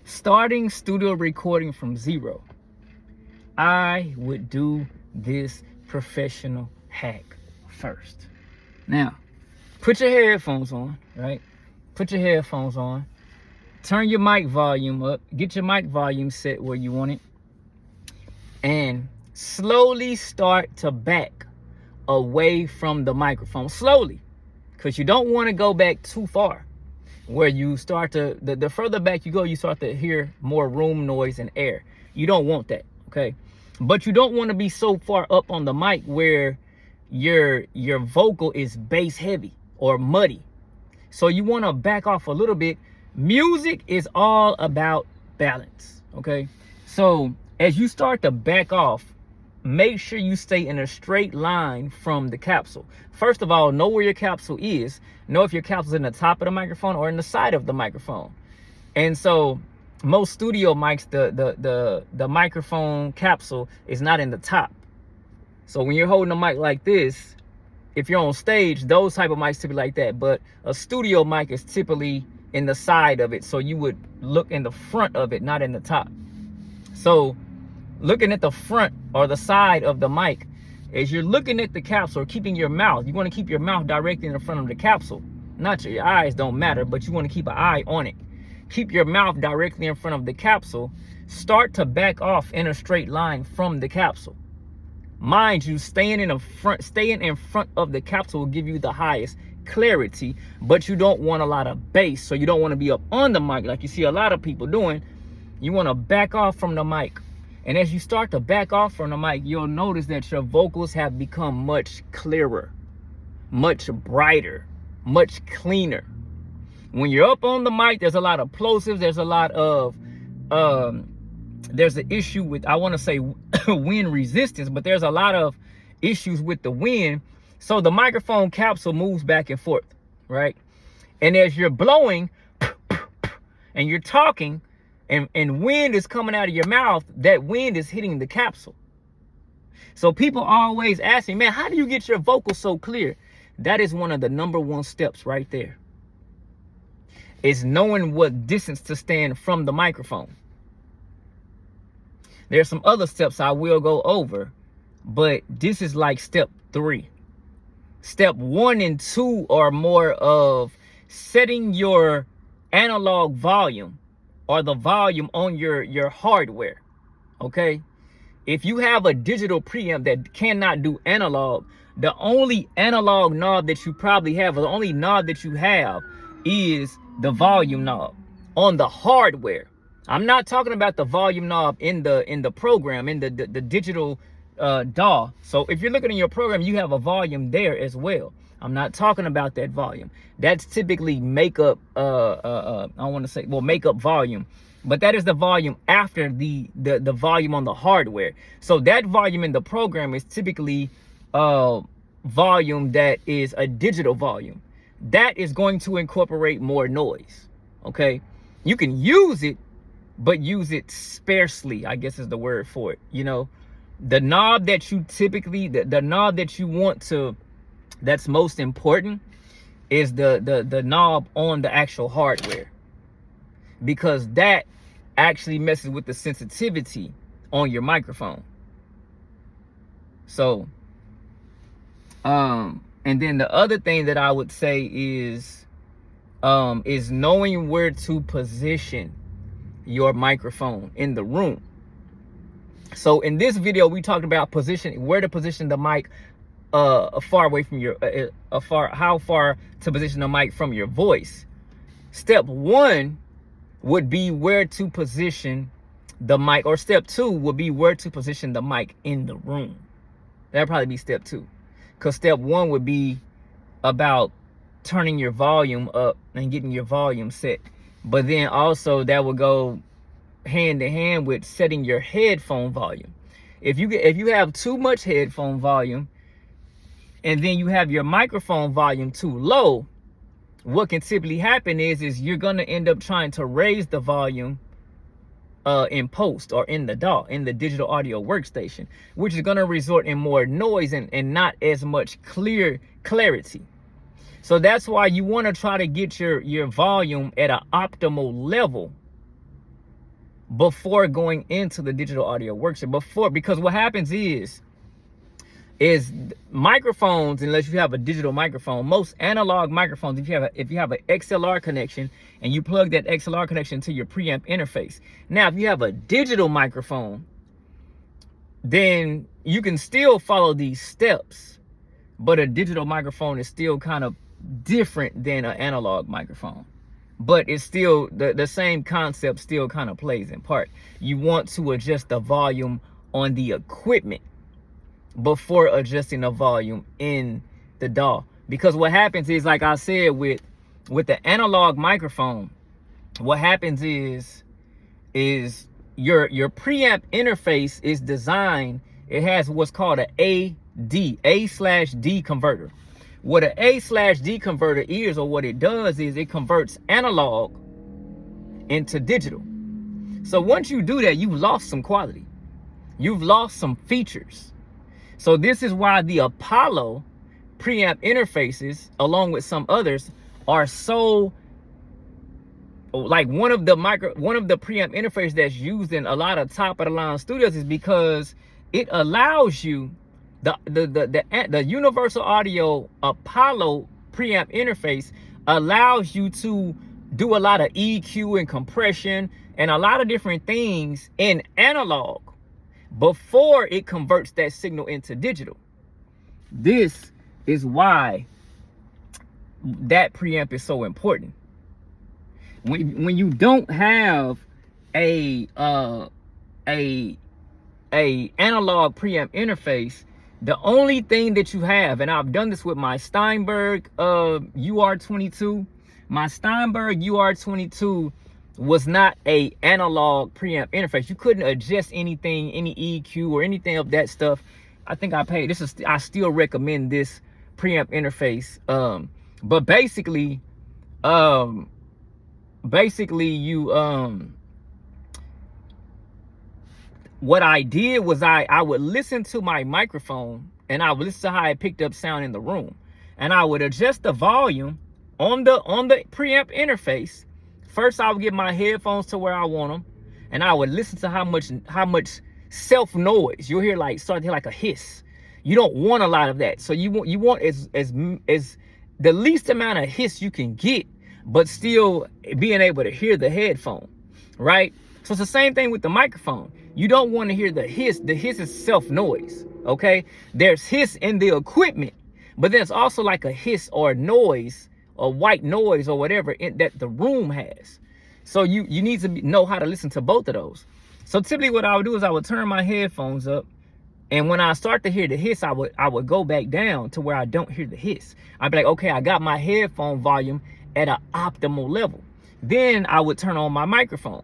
starting studio recording from zero, I would do this professional hack first. Now, put your headphones on, right? Put your headphones on. Turn your mic volume up. Get your mic volume set where you want it. And slowly start to back away from the microphone. Slowly. Because you don't want to go back too far. Where you start to, the further back you go, you start to hear more room noise and air. You don't want that, okay? But you don't want to be so far up on the mic where your vocal is bass heavy or muddy. So you want to back off a little bit. Music is all about balance, okay? So as you start to back off, make sure you stay in a straight line from the capsule. First of all, know where your capsule is. Know if your capsule is in the top of the microphone or in the side of the microphone. And so most studio mics, the microphone capsule is not in the top. So when you're holding a mic like this, if you're on stage, those type of mics typically like that. But a studio mic is typically in the side of it. So you would look in the front of it, not in the top. So looking at the front or the side of the mic, as you're looking at the capsule or keeping your mouth, you want to keep your mouth directly in the front of the capsule. Not your eyes don't matter, but you want to keep an eye on it. Keep your mouth directly in front of the capsule. Start to back off in a straight line from the capsule. Mind you, staying in front of the capsule will give you the highest clarity, but you don't want a lot of bass. So you don't want to be up on the mic like you see a lot of people doing. You want to back off from the mic. And as you start to back off from the mic, you'll notice that your vocals have become much clearer, much brighter, much cleaner. When you're up on the mic, there's a lot of plosives. There's a lot of, there's an issue with, I want to say wind resistance, but there's a lot of issues with the wind. So the microphone capsule moves back and forth, right? And as you're blowing and you're talking, and wind is coming out of your mouth, that wind is hitting the capsule. So people always ask me, man, how do you get your vocals so clear? That is one of the #1 steps right there. Is knowing what distance to stand from the microphone. There's some other steps I will go over, but this is like step 3. Step 1 and 2 are more of setting your analog volume or the volume on your hardware, okay? If you have a digital preamp that cannot do analog, the only analog knob that you probably have, or the only knob that you have, is the volume knob on the hardware. I'm not talking about the volume knob in the program, in the digital DAW. So if you're looking in your program, you have a volume there as well. I'm not talking about that volume. That's typically makeup, I want to say, well, makeup volume. But that is the volume after the volume on the hardware. So that volume in the program is typically volume that is a digital volume. That is going to incorporate more noise, okay? You can use it, but use it sparsely, I guess is the word for it. You know, the knob that you typically, the knob that you want to, that's most important, is the knob on the actual hardware, because that actually messes with the sensitivity on your microphone. So and then the other thing that I would say is knowing where to position your microphone in the room. So in this video, we talked about where to position the mic far away from your, how far to position the mic from your voice. Step 1 would be where to position the mic, or step 2 would be where to position the mic in the room. That'd probably be step 2. Because step 1 would be about turning your volume up and getting your volume set. But then also that would go hand in hand with setting your headphone volume. If you have too much headphone volume and then you have your microphone volume too low, what can typically happen is you're going to end up trying to raise the volume in post or in the DAW, in the digital audio workstation, which is going to result in more noise and not as much clarity. So that's why you want to try to get your volume at an optimal level before going into the digital audio worksheet. Because what happens is microphones, unless you have a digital microphone, most analog microphones, if you have an XLR connection and you plug that XLR connection to your preamp interface. Now, if you have a digital microphone, then you can still follow these steps, but a digital microphone is still kind of different than an analog microphone. But it's still the same concept still kind of plays in part. You want to adjust the volume on the equipment before adjusting the volume in the DAW. Because what happens is, like I said, with the analog microphone, what happens is your preamp interface is designed, it has what's called a A/D converter. What an A/D converter is, or what it does, is it converts analog into digital. So once you do that, you've lost some quality. You've lost some features. So this is why the Apollo preamp interfaces, along with some others, are so, like, one of the preamp interfaces that's used in a lot of top of the line studios, is because it allows you, the Universal Audio Apollo preamp interface allows you to do a lot of EQ and compression and a lot of different things in analog before it converts that signal into digital. This is why that preamp is so important. When you don't have a analog preamp interface, the only thing that you have, and I've done this with my Steinberg UR22. My Steinberg UR22 was not a analog preamp interface. You couldn't adjust anything, any EQ or anything of that stuff. I think I still recommend this preamp interface. But basically you what I did was I would listen to my microphone, and I would listen to how it picked up sound in the room, and I would adjust the volume on the preamp interface. First, I would get my headphones to where I want them, and I would listen to how much self noise. You'll hear, start to hear like a hiss. You don't want a lot of that. So you want as the least amount of hiss you can get, but still being able to hear the headphone, right? So it's the same thing with the microphone. You don't want to hear the hiss. The hiss is self noise, okay? There's hiss in the equipment, but there's also like a hiss or noise or white noise or whatever that the room has. So you need to know how to listen to both of those. So typically what I would do is I would turn my headphones up, and when I start to hear the hiss, I would go back down to where I don't hear the hiss. I'd be like, okay, I got my headphone volume at an optimal level. Then I would turn on my microphone,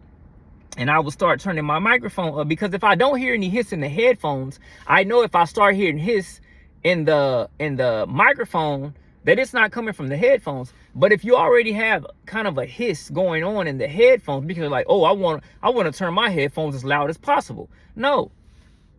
and I would start turning my microphone up, because if I don't hear any hiss in the headphones, I know if I start hearing hiss in the microphone, that it's not coming from the headphones. But if you already have kind of a hiss going on in the headphones, because like, oh, I want to turn my headphones as loud as possible. No.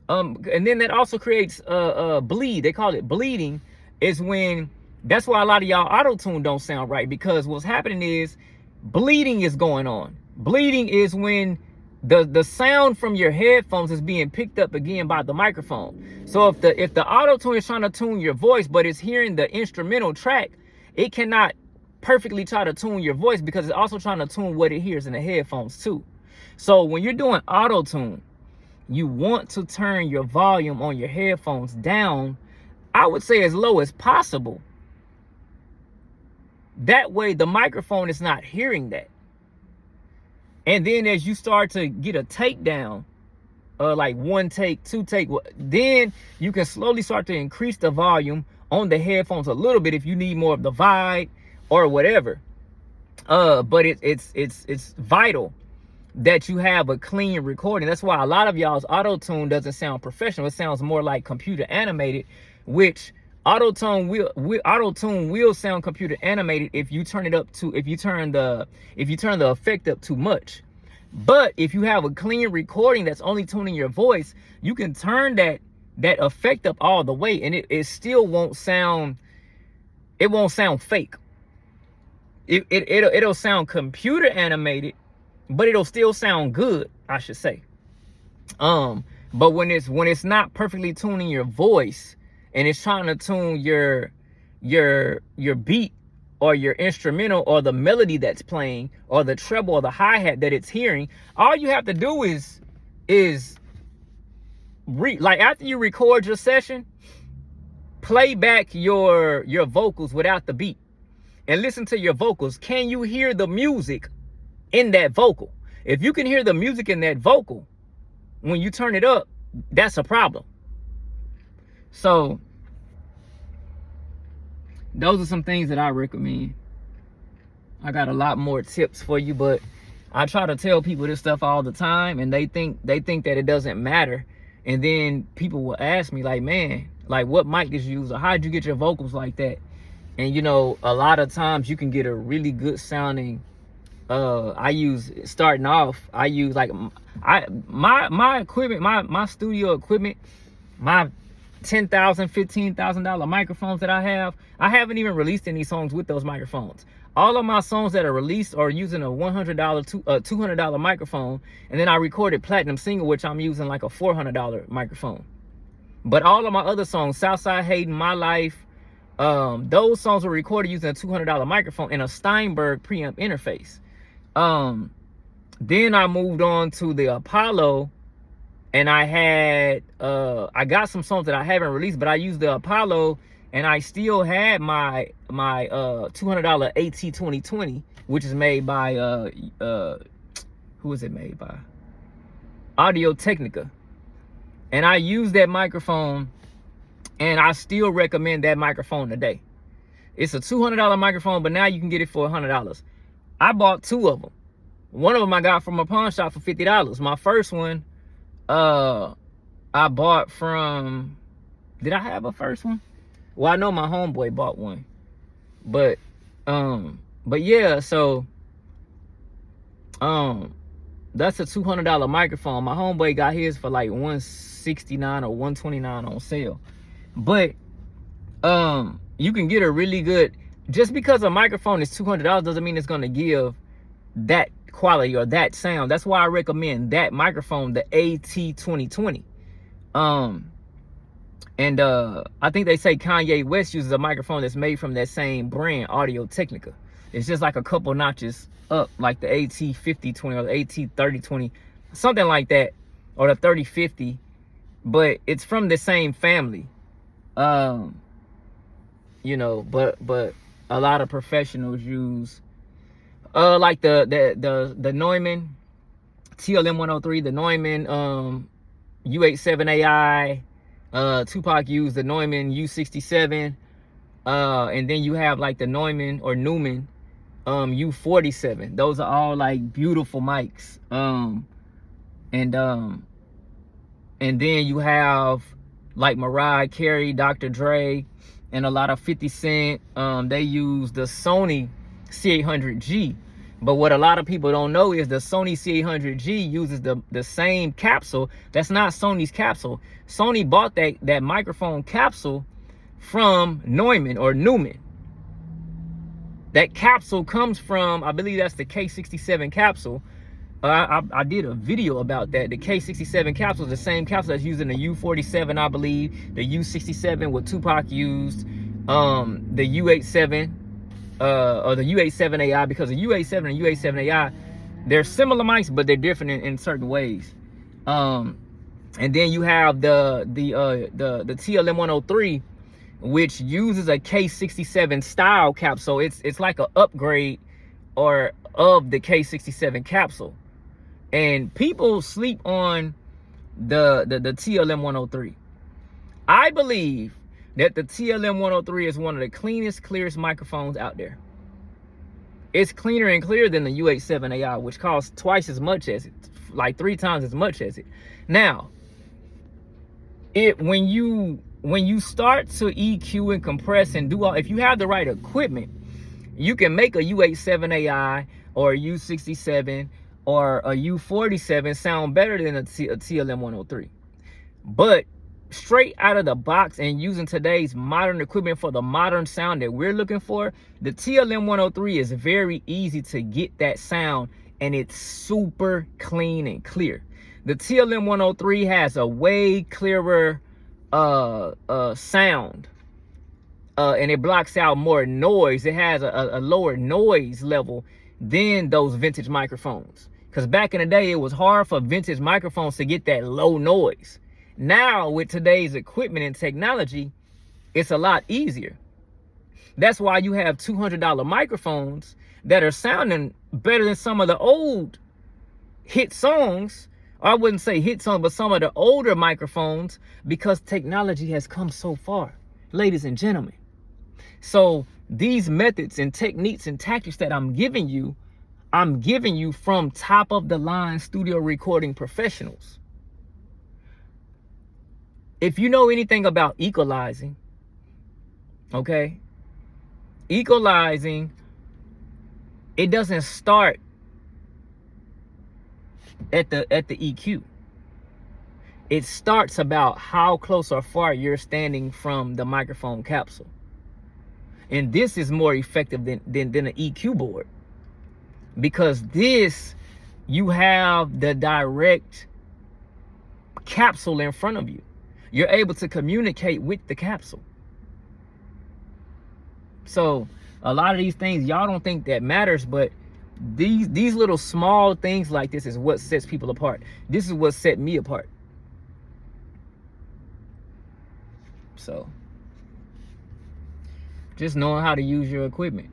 And then that also creates a bleed. They call it bleeding. Is when, that's why a lot of y'all auto-tune don't sound right, because what's happening is bleeding is going on. Bleeding is when the sound from your headphones is being picked up again by the microphone. So if the auto-tune is trying to tune your voice, but it's hearing the instrumental track, it cannot perfectly try to tune your voice, because it's also trying to tune what it hears in the headphones too. So when you're doing auto-tune, you want to turn your volume on your headphones down, I would say as low as possible. That way the microphone is not hearing that. And then as you start to get a takedown, like 1 take, 2 take, then you can slowly start to increase the volume on the headphones a little bit if you need more of the vibe or whatever. But it's vital that you have a clean recording. That's why a lot of y'all's auto-tune doesn't sound professional. It sounds more like computer animated, which auto-tune will sound computer animated if you turn it up to, if you turn the effect up too much. But if you have a clean recording that's only tuning your voice, you can turn that effect up all the way, and it still won't sound, fake. It'll sound computer animated, but it'll still sound good, I should say. But when it's not perfectly tuning your voice and it's trying to tune your beat or your instrumental or the melody that's playing or the treble or the hi-hat that it's hearing, all you have to do is like after you record your session, play back your vocals without the beat and listen to your vocals. Can you hear the music in that vocal? If you can hear the music in that vocal when you turn it up, that's a problem. So those are some things that I recommend. I got a lot more tips for you, but I try to tell people this stuff all the time, and they think that it doesn't matter. And then people will ask me like, man, like what mic did you use, or how'd you get your vocals like that? And you know, a lot of times you can get a really good sounding I use like my equipment, my studio equipment, my $10,000, $15,000 microphones that I haven't even released any songs with those microphones. All of my songs that are released are using a $100, $200 microphone, and then I recorded platinum single, which I'm using like a $400 microphone. But all of my other songs, Southside Hayden, My Life, those songs were recorded using a $200 microphone and a Steinberg preamp interface. Then I moved on to the Apollo, and I got some songs that I haven't released, but I used the Apollo, and I still had my $200 AT 2020, which is made by who is it made by? Audio Technica. And I use that microphone, and I still recommend that microphone today. It's a $200 microphone, but now you can get it for $100. I bought two of them. One of them I got from a pawn shop for $50. My first one, I bought from, did I have a first one? Well, I know my homeboy bought one. But yeah, so, that's a $200 microphone. My homeboy got his for like $169 or $129 on sale. But, you can get a really good, just because a microphone is $200 doesn't mean it's going to give that quality or that sound. That's why I recommend that microphone, the AT 2020. And I think they say Kanye West uses a microphone that's made from that same brand, Audio Technica. It's just like a couple notches up, like the AT 5020 or the AT 3020, something like that, or the 3050. But it's from the same family. You know, but a lot of professionals use like the Neumann TLM 103, the Neumann U87AI. Tupac used the Neumann U67, and then you have like the Neumann or Newman U47. Those are all like beautiful mics. And then you have like Mariah Carey, Dr. Dre, and a lot of 50 Cent. They use the Sony C800G. But what a lot of people don't know is the Sony C800G uses the same capsule. That's not Sony's capsule. Sony bought that microphone capsule from Neumann or Newman. That capsule comes from, I believe that's the K67 capsule. I did a video about that. The K67 capsule is the same capsule that's used in the U47, I believe. The U67, what Tupac used. The U87. Or the U87AI, because the U87 and U87AI, they're similar mics, but they're different in certain ways. And then you have the TLM 103, which uses a K67 style capsule. It's like an upgrade of the K67 capsule. And people sleep on the TLM 103. I believe that the TLM 103 is one of the cleanest, clearest microphones out there. It's cleaner and clearer than the U87AI, which costs twice as much as it, like 3 times as much as it. Now, when you start to EQ and compress and do all, if you have the right equipment, you can make a U87AI or a U67 or a U47 sound better than a TLM 103. But straight out of the box and using today's modern equipment for the modern sound that we're looking for, the TLM 103 is very easy to get that sound and it's super clean and clear. The TLM 103 has a way clearer sound, and it blocks out more noise. It has a lower noise level than those vintage microphones. Because back in the day, it was hard for vintage microphones to get that low noise. Now, with today's equipment and technology, it's a lot easier. That's why you have $200 microphones that are sounding better than some of the old hit songs. Or I wouldn't say hit songs, but some of the older microphones, because technology has come so far, ladies and gentlemen. So these methods and techniques and tactics that I'm giving you from top of the line studio recording professionals. If you know anything about equalizing, okay, equalizing, it doesn't start at the EQ. It starts about how close or far you're standing from the microphone capsule. And this is more effective than an EQ board, because this, you have the direct capsule in front of you. You're able to communicate with the capsule. So a lot of these things, y'all don't think that matters, but these little small things like this is what sets people apart. This is what set me apart. So just knowing how to use your equipment.